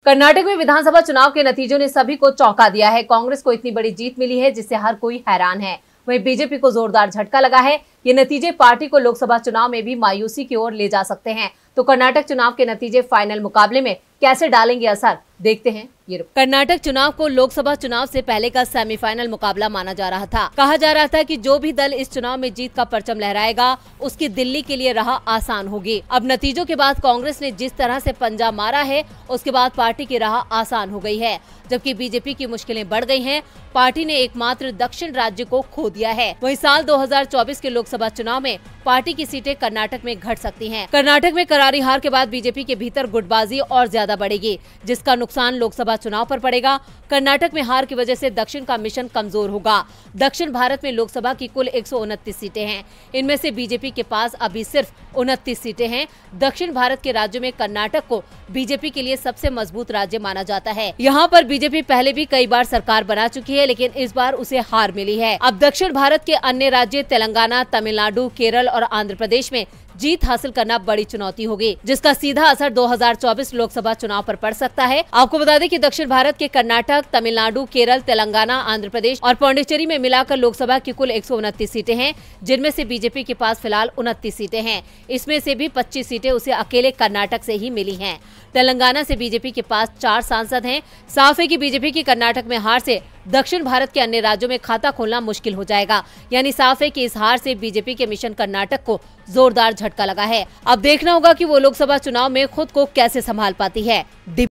कर्नाटक में विधानसभा चुनाव के नतीजों ने सभी को चौंका दिया है। कांग्रेस को इतनी बड़ी जीत मिली है जिससे हर कोई हैरान है। वहीं बीजेपी को जोरदार झटका लगा है। ये नतीजे पार्टी को लोकसभा चुनाव में भी मायूसी की ओर ले जा सकते हैं। तो कर्नाटक चुनाव के नतीजे फाइनल मुकाबले में कैसे डालेंगे असर, देखते हैं ये रिपोर्ट। कर्नाटक चुनाव को लोकसभा चुनाव से पहले का सेमीफाइनल मुकाबला माना जा रहा था। कहा जा रहा था कि जो भी दल इस चुनाव में जीत का परचम लहराएगा उसकी दिल्ली के लिए राह आसान होगी। अब नतीजों के बाद कांग्रेस ने जिस तरह से पंजा मारा है उसके बाद पार्टी की राह आसान हो गई है, जबकि बीजेपी की मुश्किलें बढ़ गई हैं। पार्टी ने एकमात्र दक्षिण राज्य को खो दिया है। वहीं साल 2024 के लोकसभा चुनाव में पार्टी की सीटें कर्नाटक में घट सकती हैं। कर्नाटक में करारी हार के बाद बीजेपी के भीतर गुटबाजी और ज्यादा बढ़ेगी, जिसका नुकसान लोकसभा चुनाव पर पड़ेगा। कर्नाटक में हार की वजह से दक्षिण का मिशन कमजोर होगा। दक्षिण भारत में लोकसभा की कुल 129 सीटें हैं। इनमें से बीजेपी के पास अभी सिर्फ 29 सीटें हैं। दक्षिण भारत के राज्यों में कर्नाटक को बीजेपी के लिए सबसे मजबूत राज्य माना जाता है। यहाँ पर बीजेपी पहले भी कई बार सरकार बना चुकी है, लेकिन इस बार उसे हार मिली है। अब दक्षिण भारत के अन्य राज्य तेलंगाना, तमिलनाडु, केरल और आंध्र प्रदेश में जीत हासिल करना बड़ी चुनौती होगी, जिसका सीधा असर 2024 लोकसभा चुनाव पर पड़ सकता है। आपको बता दें कि दक्षिण भारत के कर्नाटक, तमिलनाडु, केरल, तेलंगाना, आंध्र प्रदेश और पौंडीचेरी में मिलाकर लोकसभा की कुल 129 सीटें हैं, जिनमें से बीजेपी के पास फिलहाल 29 सीटें हैं। इसमें से भी 25 सीटें उसे अकेले कर्नाटक से ही मिली हैं। तेलंगाना से बीजेपी के पास 4 सांसद हैं। साफ है कि बीजेपी की कर्नाटक में हार से दक्षिण भारत के अन्य राज्यों में खाता खोलना मुश्किल हो जाएगा। यानी साफ है कि इस हार से बीजेपी के मिशन कर्नाटक को जोरदार झटका लगा है। अब देखना होगा कि वो लोकसभा चुनाव में खुद को कैसे संभाल पाती है।